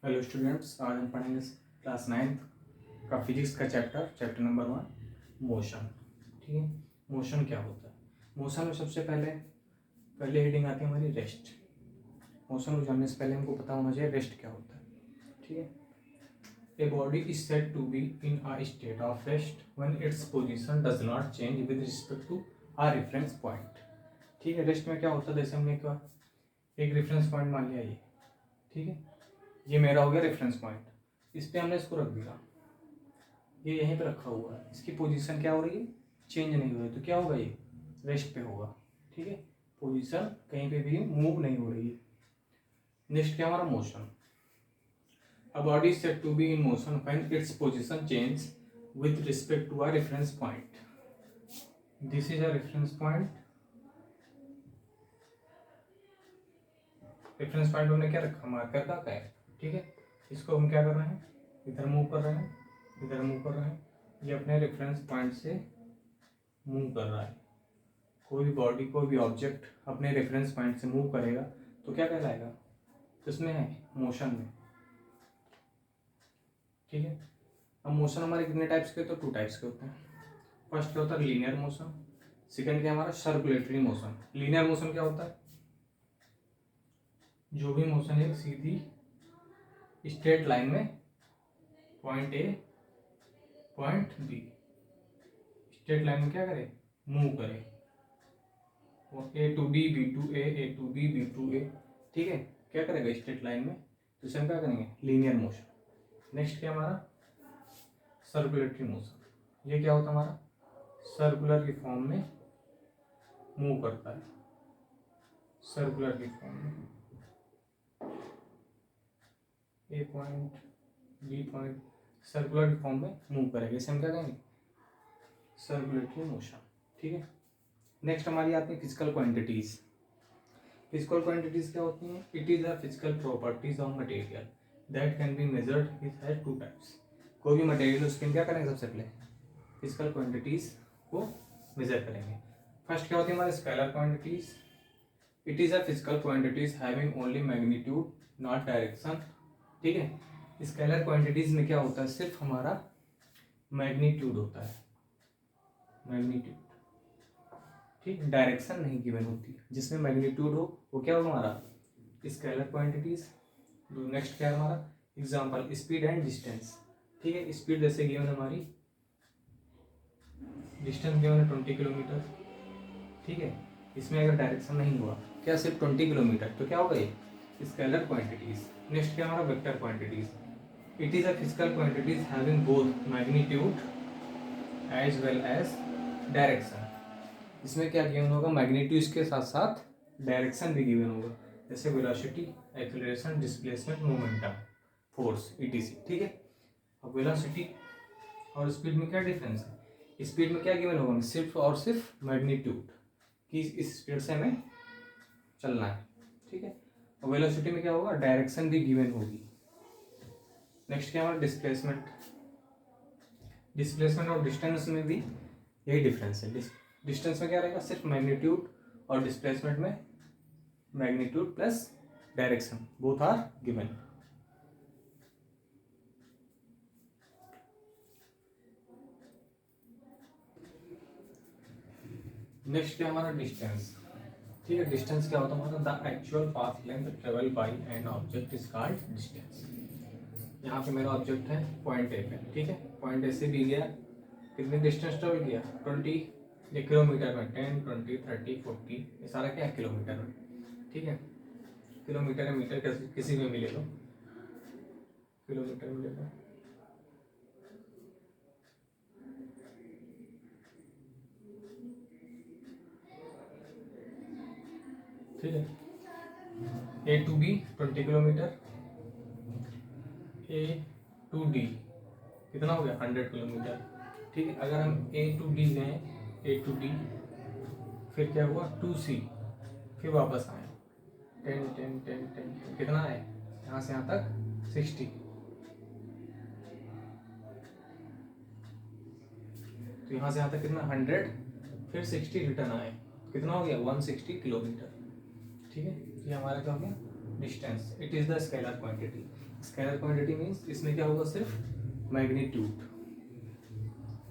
Hello students, आज हम पढ़ेंगे क्लास 9th का फिजिक्स का चैप्टर नंबर 1 मोशन। ठीक है, मोशन क्या होता है? मोशन में सबसे पहले हेडिंग आती है हमारी रेस्ट। मोशन को जानने से पहले हमको पता होना चाहिए रेस्ट क्या होता है। ठीक है, a body is said to be in a state of rest when its position does not change with respect to a reference point. ठीक है, रेस्ट में क्या होता है, जैसे हमने एक रेफरेंस पॉइंट मान लिया ये। ठीक है, ये मेरा हो गया रेफरेंस पॉइंट, इस पे हमने इसको रख दिया, ये यहीं पे रखा हुआ है, इसकी पोजीशन क्या हो रही है, चेंज नहीं हो रही, तो क्या होगा, ये रेस्ट पे होगा। ठीक है, पोजीशन कहीं पे भी मूव नहीं हो रही है। नेक्स्ट क्या हमारा motion. A body is said to be in motion when its position change with respect to a reference point. This is a reference point. Reference point हमने क्या रखा, मार्कर का क्या है। ठीक है, इसको हम क्या कर रहे हैं, इधर मूव कर रहे हैं, इधर मूव कर रहे हैं, ये अपने रेफरेंस पॉइंट से मूव कर रहा है। कोई भी बॉडी, कोई भी ऑब्जेक्ट अपने रेफरेंस पॉइंट से मूव करेगा तो क्या कहलाएगा, किसमें है, मोशन में। ठीक है, अब मोशन हमारे कितने टाइप्स के, तो 2 टाइप्स के होते हैं। फर्स्ट क्या होता है, लीनियर मोशन। सेकेंड क्या हमारा, सर्कुलेटरी मोशन। लीनियर मोशन क्या होता है, जो भी मोशन एक सीधी स्ट्रेट लाइन में point A point B, straight line में क्या करे, मूव करे, A to B, B to A to B, B to A. ठीक है, क्या करेगा स्ट्रेट लाइन में, तो इसे हम क्या करेंगे, लीनियर मोशन। नेक्स्ट क्या हमारा, सर्कुलेटरी मोशन। ये क्या होता है हमारा, सर्कुलर की फॉर्म में मूव करता है, सर्कुलर की फॉर्म में, ए पॉइंट बी पॉइंट, सर्कुलर की फॉर्म में मूव करेगा, इसे हम क्या कहेंगे, सर्कुलेटरी मोशन। ठीक है, नेक्स्ट हमारी आती है फिजिकल क्वांटिटीज। फिजिकल क्वांटिटीज क्या होती हैं, it is the physical properties of material that can be measured. It has 2 types. कोई भी मटेरियल उसके हम क्या करेंगे, सबसे पहले फिजिकल क्वांटिटीज को मेजर करेंगे। फर्स्ट क्या होती है हमारे scalar quantities. It is a physical quantities having only magnitude not direction. ठीक है, स्केलर क्वांटिटीज में क्या होता है, सिर्फ हमारा मैग्नीट्यूड होता है, मैग्नीट्यूड। ठीक, डायरेक्शन नहीं गिवन होती। जिसमें मैग्नीट्यूड हो वो क्या होगा, हमारा स्केलर क्वांटिटीज। नेक्स्ट क्या है हमारा, एग्जांपल स्पीड एंड डिस्टेंस। ठीक है, स्पीड जैसे गिवन हमारी, डिस्टेंस गिवन है 20 किलोमीटर। ठीक है, इसमें अगर डायरेक्शन नहीं हुआ, क्या सिर्फ 20 किलोमीटर, तो क्या होगा, ये स्केलर क्वांटिटीज। नेक्स्ट क्या हमारा, vector quantities. It is a physical quantities having both magnitude as well as direction. इसमें क्या गिवन होगा, मैग्नीट्यूड के साथ साथ डायरेक्शन भी गिवन होगा, जैसे velocity, acceleration, displacement, momentum, force, etc. ठीक है, अब वेलोसिटी और स्पीड में क्या डिफरेंस है, स्पीड में क्या गिवन होगा, सिर्फ और सिर्फ मैग्नीट्यूड कि इस स्पीड से हमें चलना है। ठीक है, और वेलोसिटी में क्या होगा, डायरेक्शन भी गिवन होगी। नेक्स्ट क्या हमारा, डिस्प्लेसमेंट। डिस्प्लेसमेंट और डिस्टेंस में भी यही डिफरेंस है। डिस्टेंस में क्या रहेगा, सिर्फ मैग्नीट्यूड, और डिस्प्लेसमेंट में magnitude plus direction, both are given. Next क्या हमारा, डिस्टेंस। ठीक है, डिस्टेंस क्या होता है हमारा, the actual path length travel by an object is called distance. यहाँ पे मेरा ऑब्जेक्ट है पॉइंट ए पे। ठीक है, पॉइंट ए से भी गया, कितनी डिस्टेंस ट्रेवल किया, 20। ये किलोमीटर में 10, 20, 30, 40, ये सारा क्या है, किलोमीटर में। ठीक है, किलोमीटर या मीटर किसी में भी ले लो, किलोमीटर में ले लो। ठीक है, A to B 20 kilometre, A to D कितना हो गया, 100 किलोमीटर। ठीक है, अगर हम ए टू डी गए, ए टू डी, फिर क्या हुआ 2C, फिर वापस आए 10 10 10 10, कितना है, यहाँ से यहाँ तक 60। तो यहाँ से यहाँ तक कितना, 100, फिर 60 रिटर्न आए, कितना हो गया, 160 किलोमीटर। ठीक है, ये हमारा क्या हो गया, distance. It is the scalar quantity. Scalar quantity means इसमें क्या होगा, सिर्फ magnitude,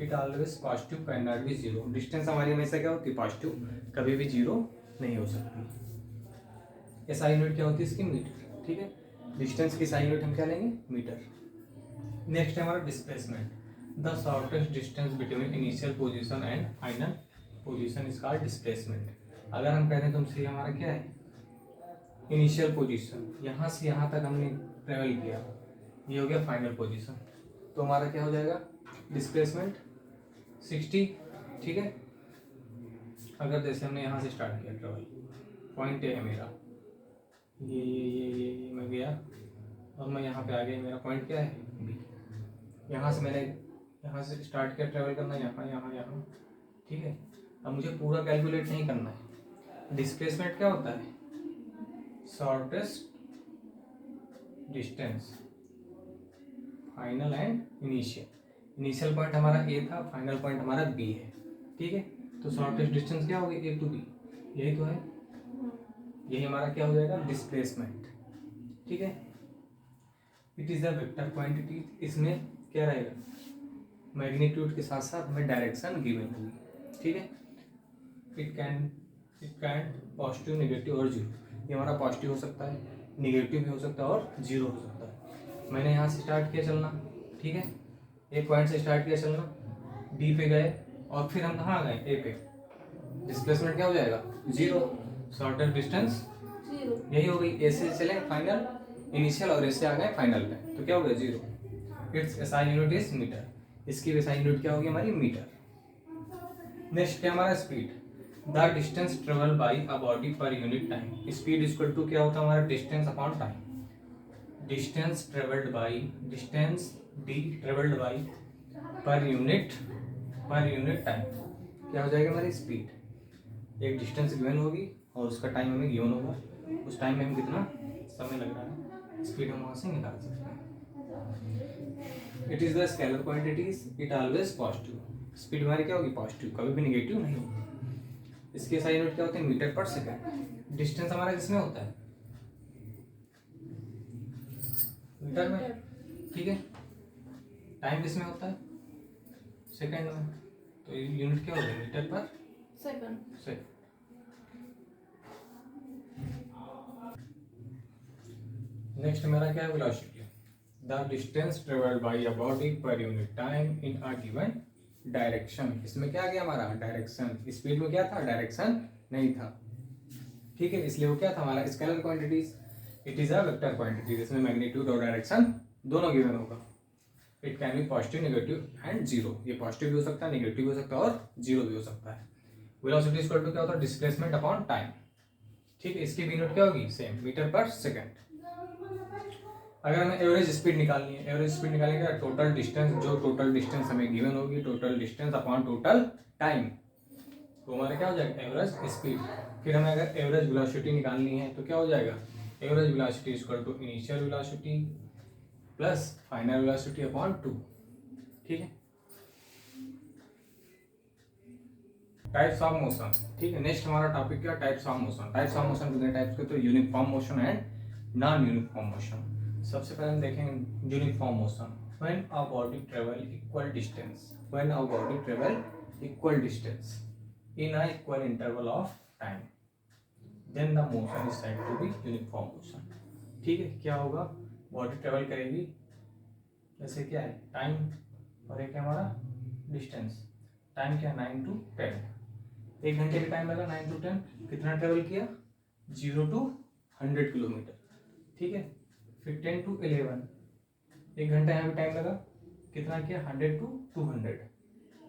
it always positive, can not be zero. Distance हमारी हमेशा क्या होती है, पॉजिटिव, कभी भी जीरो नहीं हो सकती। एसआई यूनिट क्या होती है इसकी, मीटर, ठीक है। डिस्टेंस की एसआई यूनिट हम क्या लेंगे, मीटर। नेक्स्ट है हमारा displacement, the shortest distance between initial position and final position is called displacement. अगर हम कह रहे हैं तुमसे हमारा क्या है, इनिशियल पोजीशन, यहाँ से यहाँ तक हमने ट्रेवल किया, ये हो गया फाइनल पोजीशन, तो हमारा क्या हो जाएगा, डिस्प्लेसमेंट 60, ठीक है। अगर जैसे हमने यहाँ से स्टार्ट किया ट्रेवल, पॉइंट ए है मेरा, ये मैं गया और मैं यहाँ पे आ गया, मेरा पॉइंट क्या है, बी। यहाँ से मैंने यहाँ से स्टार्ट किया ट्रेवल करना, यहाँ यहाँ यहाँ, ठीक है। अब मुझे पूरा कैलकुलेट नहीं करना है। डिस्प्लेसमेंट क्या होता है, shortest distance final and initial. Initial point हमारा ए था, फाइनल पॉइंट हमारा बी है, ठीक है। तो शॉर्टेस्ट डिस्टेंस क्या होगी, ए टू बी, यही तो है, यही हमारा क्या हो जाएगा, डिस्प्लेसमेंट, ठीक है। It is the vector quantity, इसमें क्या रहेगा, मैग्नीट्यूड के साथ साथ हमें डायरेक्शन गिवन होगी, ठीक है। इट कैन पॉजिटिव, नेगेटिव और जीरो। ये हमारा पॉजिटिव हो सकता है, नेगेटिव भी हो सकता है और जीरो हो सकता है। मैंने यहाँ से स्टार्ट किया चलना, ठीक है, एक पॉइंट से स्टार्ट किया चलना, बी पे गए और फिर हम कहाँ गए, ए पे, डिस्प्लेसमेंट क्या हो जाएगा, जीरो। शॉर्टेस्ट डिस्टेंस यही हो गई, ए से चले फाइनल इनिशियल और ए से आ गए फाइनल पे, तो क्या हो गया, zero. Its SI unit is metre, इसकी एसआई यूनिट क्या होगी हमारी, मीटर। नेक्स्ट क्या हमारा speed, the distance travel by a body per unit time. Speed equal to क्या होता है हमारा, distance upon time. Distance travelled by, distance D travelled by per unit time, क्या हो जाएगा हमारी स्पीड। एक डिस्टेंस गिवन होगी और उसका टाइम हमें गिवन होगा, उस टाइम में हम कितना समय लग रहा है, स्पीड हम वहाँ से निकाल सकते हैं। It is the scalar quantities, it always positive. Speed हमारी क्या होगी, पॉजिटिव, कभी भी नेगेटिव नहीं होगी। इसके साइन यूनिट क्या होते हैं, मीटर पर सेकंड। डिस्टेंस हमारा किसमें होता है, मीटर में, ठीक है। टाइम किसमें होता है, सेकंड में, तो यूनिट क्या होगा, मीटर पर सेकंड। नेक्स्ट मेरा क्या है, velocity, the distance travelled by a body per unit time in a given direction. इसमें क्या आ गया हमारा, डायरेक्शन। स्पीड में क्या था, डायरेक्शन नहीं था, ठीक है, इसलिए वो क्या था हमारा, scalar quantities. It is a vector quantity, जिसमें मैग्नीट्यूड और डायरेक्शन दोनों गिवन होगा। It can be positive, negative and zero. ये पॉजिटिव भी हो सकता है, नेगेटिव भी हो सकता है और जीरो भी हो सकता है। वेलोसिटी इक्वल टू क्या होता है, डिस्प्लेसमेंट अपॉन टाइम, ठीक है। इसकी यूनिट क्या होगी, सेम, मीटर पर सेकंड। अगर हमें एवरेज स्पीड निकालनी है, एवरेज स्पीड निकालने का टोटल डिस्टेंस, जो टोटल डिस्टेंस हमें गिवन होगी, total distance upon total time, तो हमारा क्या हो जाएगा, एवरेज स्पीड। फिर हमें अगर एवरेज वेलोसिटी निकालनी है तो क्या हो जाएगा, average velocity equal to initial velocity plus final velocity upon 2, ठीक है। टाइप्स ऑफ मोशन, ठीक है। नेक्स्ट हमारा टॉपिक क्या, types of motion. Types of motion कितने टाइप्स के, तो uniform motion and non uniform motion. सबसे पहले हम देखेंगे uniform motion. When a body travel equal distance, when a body travel equal distance in a equal interval of time, then the motion is said to be uniform motion, ठीक है। क्या होगा, body travel करेगी, जैसे क्या है time और एक है हमारा डिस्टेंस। टाइम क्या, 9 to 10, 1 घंटे का टाइम लगा, 9 to 10 कितना ट्रेवल किया, 0 to 100 किलोमीटर, ठीक है। फिर 10 to 11, 1 घंटा यहाँ पे टाइम लगा, कितना किया, 100 to 200,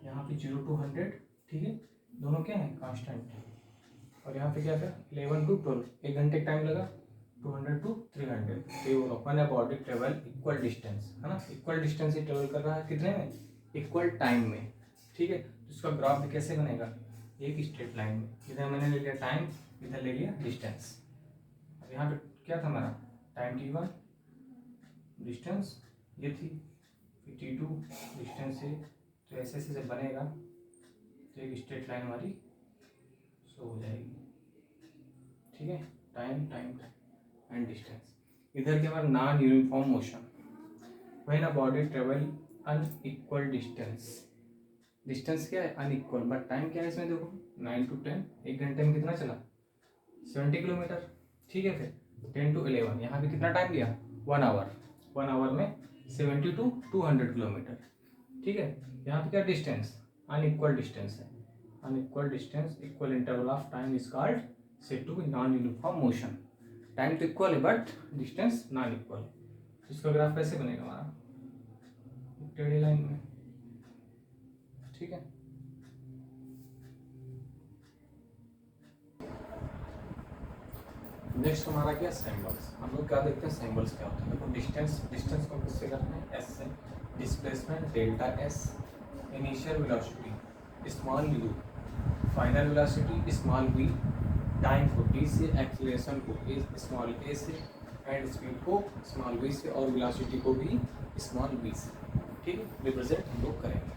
यहाँ पे 0 to 100, ठीक है, दोनों क्या है कांस्टेंट। और यहाँ पे क्या था, 11 to 12, 1 घंटे का टाइम लगा, 200 to 300। तो अपन बॉडी ट्रेवल इक्वल डिस्टेंस है ना, इक्वल डिस्टेंस ही ट्रेवल कर रहा है, कितने में, इक्वल टाइम में, ठीक है। उसका ग्राफ भी कैसे बनेगा, एक स्ट्रेट लाइन में, इधर मैंने ले लिया टाइम, इधर ले लिया डिस्टेंस। अब यहाँ पे क्या था हमारा, टाइम t1, डिस्टेंस ये थी, फिर t2 डिस्टेंस है, तो ऐसे ऐसे जब बनेगा तो एक स्ट्रेट लाइन हमारी शो हो जाएगी, ठीक है। Time time and distance. इधर क्या हमारा non uniform motion, when a body travel unequal distance, distance क्या है अनइक्वल, बट टाइम क्या है इसमें देखो 9 to 10, एक घंटे में कितना चला 70 किलोमीटर, ठीक है। फिर 10 to 11 यहाँ पे कितना टाइम लिया 1 आवर, 1 आवर में 70 to 200 किलोमीटर, ठीक है। यहाँ पे क्या डिस्टेंस अनइक्वल डिस्टेंस है, unequal distance equal interval of time is called said to be non uniform motion. Time तो इक्वल है बट डिस्टेंस नॉन इक्वल है। इसका ग्राफ कैसे बनेगा हमारा टेढ़ी लाइन में, ठीक है। नेक्स्ट हमारा क्या सिंबल्स, हम लोग क्या देखते हैं सिंबल्स क्या होता है। देखो डिस्टेंस, डिस्टेंस को किससे करते हैं एस से, displacement delta S, initial velocity small U, final velocity small V, time को टी से, एक्सीलरेशन को ए स्मॉल ए से, एंड स्पीड को स्मॉल वी से, और वेलोसिटी को भी स्मॉल वी से, ठीक है। रिप्रेजेंट हम लोग करेंगे।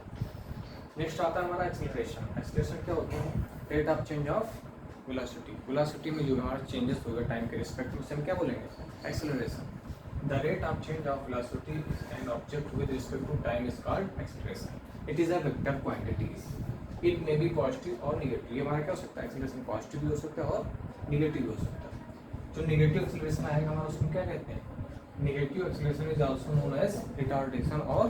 नेक्स्ट आता है हमारा एक्सीलरेशन। एक्सीलरेशन क्या होता है rate of change of velocity, velocity में जो हमारा चेंजेस होगा टाइम के रिस्पेक्ट में, हम क्या बोलेंगे acceleration. The rate of change of velocity and object with respect to time is called acceleration. It is a vector quantities, it may be positive और निगेटिव। ये हमारा क्या हो सकता है एक्सीलरेशन पॉजिटिव भी हो सकता है और निगेटिव भी हो सकता है। जो निगेटिव एक्सीलरेशन आएगा हमारा उसको क्या कहते हैं, negative acceleration is also known as retardation और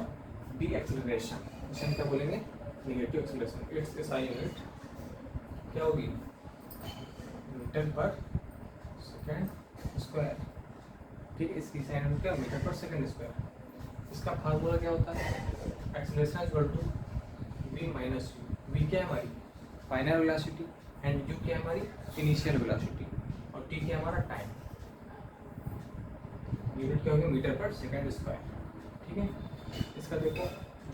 डी एक्सीलरेशन। इसे हम क्या बोलेंगे negative acceleration. Its SI unit क्या होगी मीटर पर सेकेंड स्क्वायर, ठीक है। इसकी साइन यूनिट क्या मीटर पर सेकेंड स्क्वायर। इसका फार्मूला क्या होता है acceleration is equal to v minus U. v क्या है हमारी फाइनल वेलोसिटी एंड u क्या है हमारी इनिशियल वेलोसिटी, और t क्या है हमारा टाइम। यूनिट क्या होगी मीटर पर सेकेंड स्क्वायर, ठीक है। इसका देखो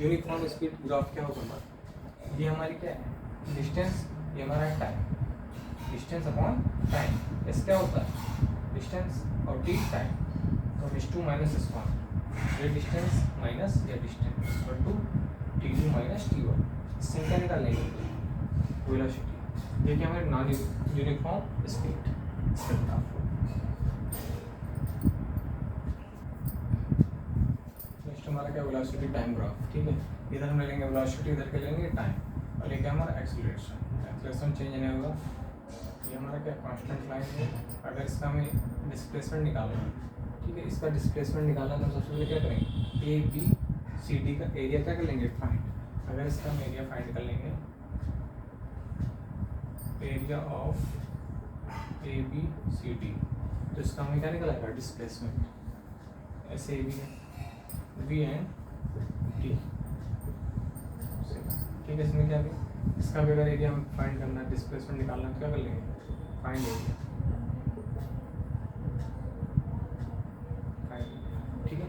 यूनिफॉर्म स्पीड ग्राफ क्या होगा हमारा, ये हमारी क्या है डिस्टेंस, ये हमारा टाइम, डिस्टेंस अपॉन टाइम। इस क्या होता है डिस्टेंस और टी टाइम, तो h2 माइनस s1, ये डिस्टेंस माइनस ये distance equal to t2 minus t1। इससे क्या निकाल लेंगे वेलोसिटी, ये क्या हमारे नॉन यूनिफॉर्म स्पीड। नेक्स्ट हमारा क्या वेलोसिटी टाइम ग्राफ, ठीक है। इधर हम ले लेंगे वेलोसिटी, इधर के लेंगे टाइम, और ये क्या हमारा एक्सीलरेशन। एक्सीलरेशन चेंज नहीं होगा, ये हमारा क्या कांस्टेंट लाइन है। अगर इसका हमें डिस्प्लेसमेंट निकालना है, ठीक है, इसका डिस्प्लेसमेंट निकालना है तो सबसे पहले क्या करेंगे ए बी सी डी का एरिया क्या कर लेंगे फाइंड। अगर इसका हम एरिया फाइंड कर लेंगे, area of A B C D, तो इसका हमें क्या निकल आएगा डिस्प्लेसमेंट ऐसे ए बी है वी एंड टी, ठीक है। इसमें क्या भी इसका भी अगर एरिया हम फाइंड करना है डिस्प्लेसमेंट निकालना है क्या कर लेंगे फाइंड एरिया, ठीक है।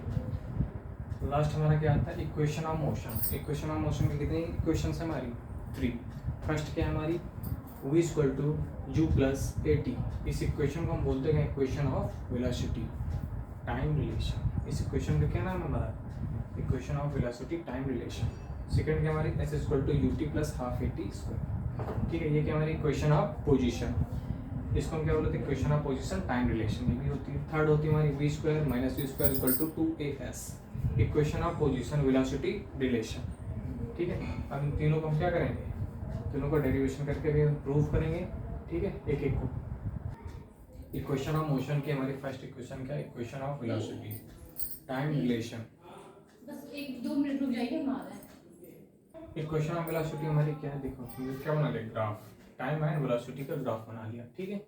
लास्ट हमारा क्या आता है equation of motion. Equation of motion की कितनी इक्वेशन है हमारी 3। फर्स्ट क्या है हमारी v equal to U plus A T. इस इक्वेशन को हम बोलते हैं equation of velocity time relation. इस इक्वेशन का क्या नाम है हमारा equation of velocity time relation. Second क्या हमारी S equal to U T plus half A T square, ठीक है। ये क्या हमारी इक्वेशन ऑफ पोजीशन, इसको हम क्या बोलते हैं equation of position time relation, ये भी होती है। थर्ड होती है हमारी V square minus U square equal to 2as, equation of position velocity relation, ठीक है। अब इन तीनों को हम क्या करेंगे तीनों का डेरिवेशन करके भी प्रूव करेंगे, ठीक है, एक एक को। इक्वेशन ऑफ मोशन की हमारी फर्स्ट इक्वेशन क्या है equation of velocity time relation. बस 1-2 मिनट रुक जाइए, हम आ रहे हैं। इक्वेशन ऑफ वेलोसिटी हमारी क्या है देखो, हम क्या बना लिया ग्राफ, टाइम एंड वेलोसिटी का ग्राफ बना लिया, ठीक है।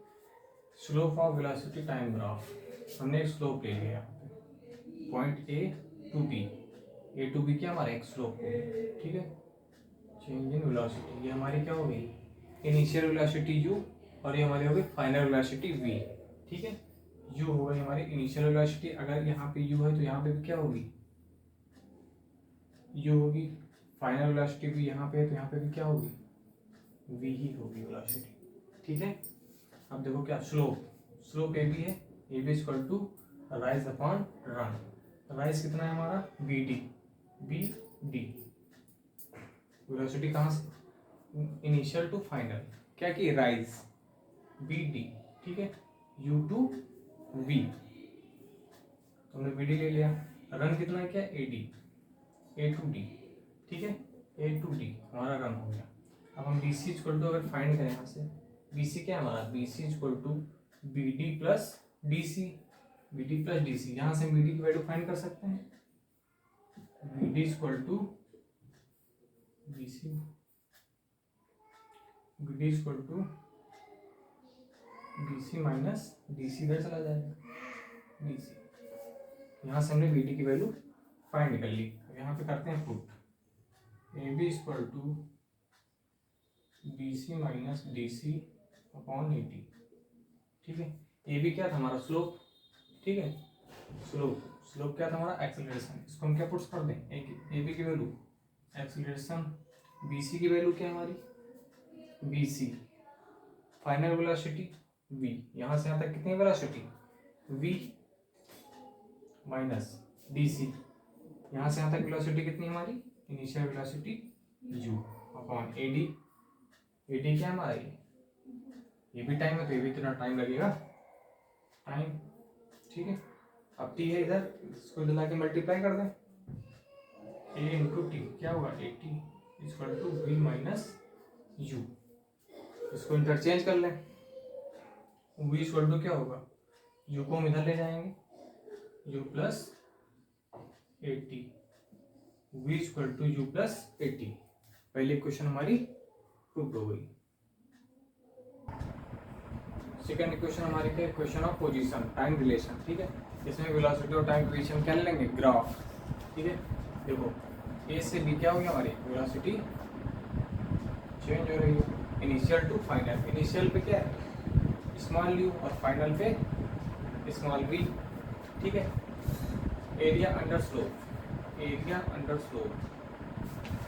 Slope of velocity time graph, हमने एक स्लोप ले लिया point A to B, A to B क्या हमारा एक स्लोप हो गया, ठीक है। चेंज इन वेलोसिटी ये हमारी क्या हो गई इनिशियल वेलोसिटी यू, और ये हमारी हो गई फाइनल वेलोसिटी वी, ठीक है। यू हो गई हमारी इनिशियल वेलोसिटी, अगर यहाँ पे यू है तो यहाँ पे भी क्या होगी यू होगी। फाइनल वेलोसिटी भी यहाँ पे है तो यहाँ पे भी क्या होगी वी ही होगी वेलोसिटी, ठीक है। अब देखो क्या स्लोप, स्लोप ए बी है, A B equal to rise upon run. Rise कितना है हमारा B D, B D velocity कहाँ से इनिशियल टू फाइनल क्या की राइज बी डी, ठीक है, यू टू वी, हमने बी डी ले लिया, रन कितना क्या AD, A to D, ठीक है, A to D हमारा रन हो गया। अब हम BC इक्वल टू अगर फाइंड करें यहाँ से, BC क्या है हमारा, BC equal to BD plus DC, BD plus DC, यहाँ से हम BD की वैल्यू फाइंड कर सकते हैं, BD equal to BC, BD equal to BC minus DC, इधर चला जाएगा DC, यहाँ से हमने BD की वैल्यू फाइंड कर ली। अब यहाँ पे करते हैं put, AB equal to BC minus DC upon AD, ठीक है। AB क्या था हमारा, स्लोप, ठीक है, स्लोप क्या था हमारा, एक्सेलरेशन, इसको हम क्या पुट कर दें, AB की वैल्यू एक्सेलरेशन, BC की वैल्यू क्या है हमारी, BC, फाइनल वेलोसिटी V, यहाँ से यहाँ तक कितनी वेलोसिटी V माइनस DC, यहाँ से यहाँ तक वेलोसिटी कितनी हमारी, initial velocity U upon AD, AD क्या है हमारा, ये भी टाइम है तो ये भी इतना टाइम लगेगा, टाइम, ठीक है। अब T है इधर, इसको इधर लाके मल्टीप्लाई कर दें, A इंटू टी क्या होगा, AT equal to V minus U, इसको इंटरचेंज कर लें, V इक्वल टू क्या होगा, U को हम इधर ले जाएंगे, U plus AT, V equal to U plus AT, पहली इक्वेशन हमारी प्रूव हो गई। सेकंड इक्वेशन हमारी क्या, equation of position time relation, ठीक है। इसमें वेलोसिटी और टाइम रिलेशन क्या लेंगे, ग्राफ, ठीक है। देखो A से B क्या हो गया, हमारी वेलोसिटी चेंज हो रही है, इनिशियल टू फाइनल, इनिशियल पे क्या है स्मॉल u और फाइनल पे स्मॉल v, ठीक है। Area under slope, area under slope,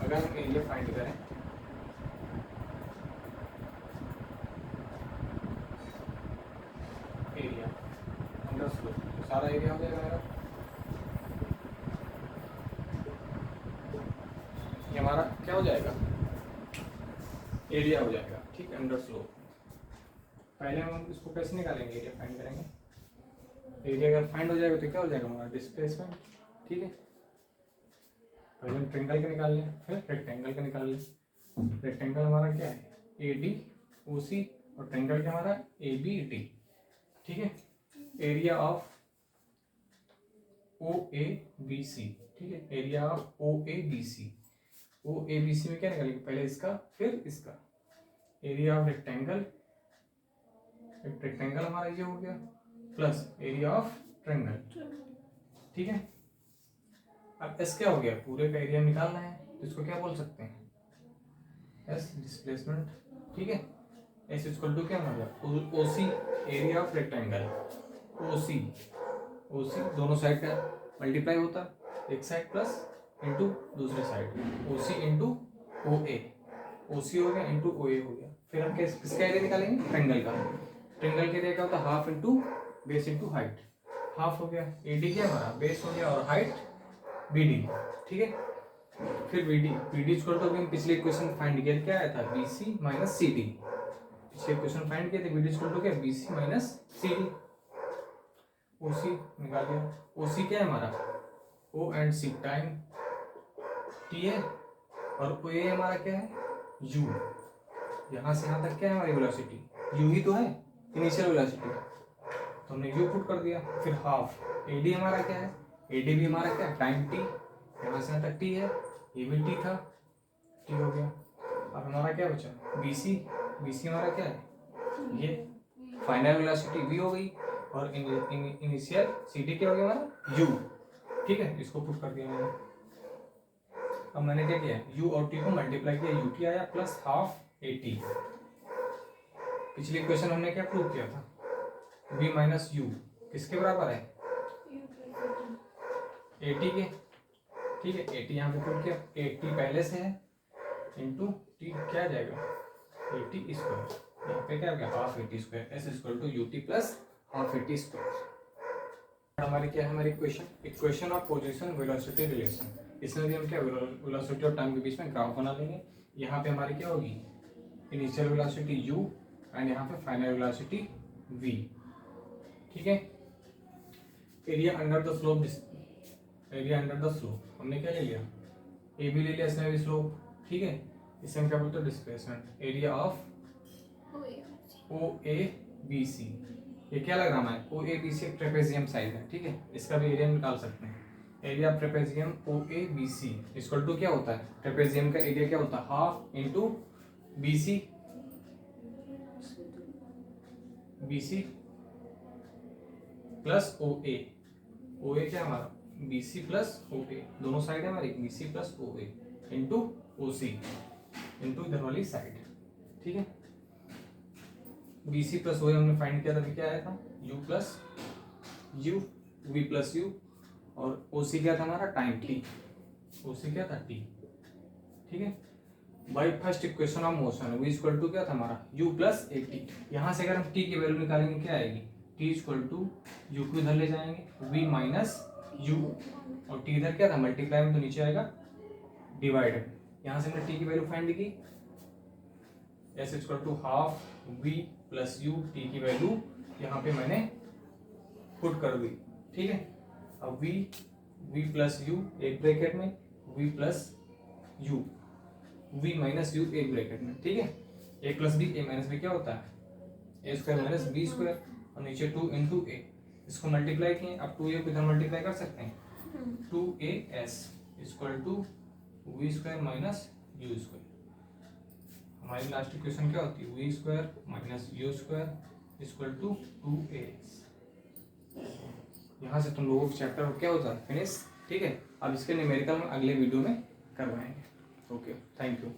अगर हम एरिया फाइंड करें, एरिया अंडर स्लोप, तो सारा एरिया हो जाएगा मेरा, ये हमारा क्या हो जाएगा, एरिया हो जाएगा, ठीक है, अंडर स्लोप। पहले हम इसको कैसे निकालेंगे, एरिया फाइंड करेंगे, एरिया अगर फाइंड हो जाएगा तो क्या हो जाएगा हमारा, डिस्प्लेसमेंट, ठीक है। पहले हम ट्रायंगल का निकाल लें, फिर रेक्टेंगल का निकाल लें। रेक्टेंगल हमारा क्या है, AD OC, और ट्रायंगल क्या हमारा ABD, ठीक है। एरिया ऑफ OABC, ठीक है, एरिया ऑफ OABC, OABC में क्या निकालेंगे, पहले इसका फिर इसका, एरिया ऑफ रेक्टेंगल, रेक्टेंगल हमारा ये हो गया, प्लस एरिया ऑफ ट्रायंगल, ठीक है। अब एस क्या हो गया, पूरे का एरिया निकालना है, तो इसको क्या बोल सकते हैं, एस डिस्प्लेसमेंट, ठीक है। एस इक्वल टू क्या मतलब, ओसी एरिया ऑफ रेक्टेंगल, ओसी, ओसी दोनों साइड का मल्टीप्लाई होता, एक साइड प्लस इंटू दूसरे साइड, ओसी इंटू OA, ओसी हो गया इंटू OA हो गया। फिर हम किसका एरिया निकालेंगे, ट्रायंगल का, ट्रायंगल के एरिया क्या होता है, half into base into height, half हो गया, AD क्या हमारा बेस हो गया और हाइट BD, ठीक है। फिर BD इक्वल टू हम पिछले इक्वेशन फाइंड किया क्या आया था, BC माइनस CD, पिछले इक्वेशन फाइंड किए थे, BD इक्वल टू क्या, BC माइनस CD, OC निकाल दिया, OC क्या है हमारा, O and C time T है, और OA हमारा क्या है, U, यहाँ से यहाँ तक क्या है हमारी वेलोसिटी, U ही तो है इनिशियल वेलोसिटी, तो हमने U पुट कर दिया। फिर हाफ AD हमारा क्या है, AD भी हमारा क्या है, टाइम T, यहाँ से यहाँ तक T है, ये भी T था, T हो गया। अब हमारा क्या बचा, BC हमारा क्या है, ये फाइनल वेलोसिटी V हो गई, और इनिशियल CD क्या हो गया हमारा U, ठीक है, इसको पुट कर दिया मैंने। अब मैंने क्या किया, U और T को मल्टीप्लाई किया, UT आया प्लस हाफ AT, पिछली इक्वेशन हमने क्या प्रूव किया था, V माइनस U किसके बराबर है, AT के, ठीक है। AT यहाँ पे पुट किया, AT पहले से है इंटू T क्या आ जाएगा, AT स्क्वायर, यहाँ पे क्या हो गया, half AT square, S equal to UT plus half AT square. हमारी क्या है, हमारी equation of position velocity relation, इसमें भी हम क्या वेलोसिटी और टाइम के बीच में ग्राफ बना लेंगे। यहाँ पे हमारी क्या होगी, इनिशियल वेलोसिटी U एंड यहाँ पे फाइनल वेलोसिटी V, ठीक है। Area under the slope, area under the slope हमने क्या ले लिया, ए भी ले लिया इसमें भी स्लोप, ठीक है। इसे हम क्या बोलते हैं, displacement. Area of O A B C, ये क्या लग रहा है, ओ ए बी सी एक ट्रेपेजियम साइड है, ठीक है, इसका भी एरिया निकाल सकते हैं। Area of trapezium O A B C equal to क्या होता है, ट्रेपेजियम का एरिया क्या होता है, half into B C, B C plus O A, O A क्या हमारा बी सी प्लस ओ ए, दोनों साइड है हमारी, बी सी प्लस ओ ए इंटू ओ सी इंटू इधर वाली साइड, ठीक है। बी सी प्लस ओ ए हमने फाइंड किया था, अभी क्या आया था, U plus U, V plus U, और ओ सी क्या था हमारा, टाइम टी, ओ सी क्या था, टी, ठीक है। By first equation of motion V equal to क्या था हमारा, u प्लस ए टी। यहाँ से अगर हम t की वैल्यू निकालेंगे क्या आएगी, t इक्वल टू यू को इधर ले जाएंगे, v माइनस यू, और t इधर क्या था, मल्टीप्लाई में तो नीचे आएगा डिवाइड। यहाँ से हमने t की वैल्यू फाइंड की, s equal to half v plus U, t की वैल्यू यहाँ पे मैंने पुट कर दी, ठीक है। अब v प्लस यू एक ब्रैकेट में, v plus U, v minus U एक ब्रैकेट में, ठीक है। a plus B, A minus B क्या होता है, A square minus B square, और नीचे 2 इंटू ए, इसको मल्टीप्लाई किए, अब 2a को इधर मल्टीप्लाई कर सकते हैं, 2as equal to V square minus U square. हमारी लास्ट इक्वेशन क्या होती है, V square minus U square equal to 2as। यहाँ से तुम लोगों को चैप्टर क्या होता है, फिनिश, ठीक है। अब इसके न्यूमेरिकल में अगले वीडियो में करवाएंगे। Okay, thank you.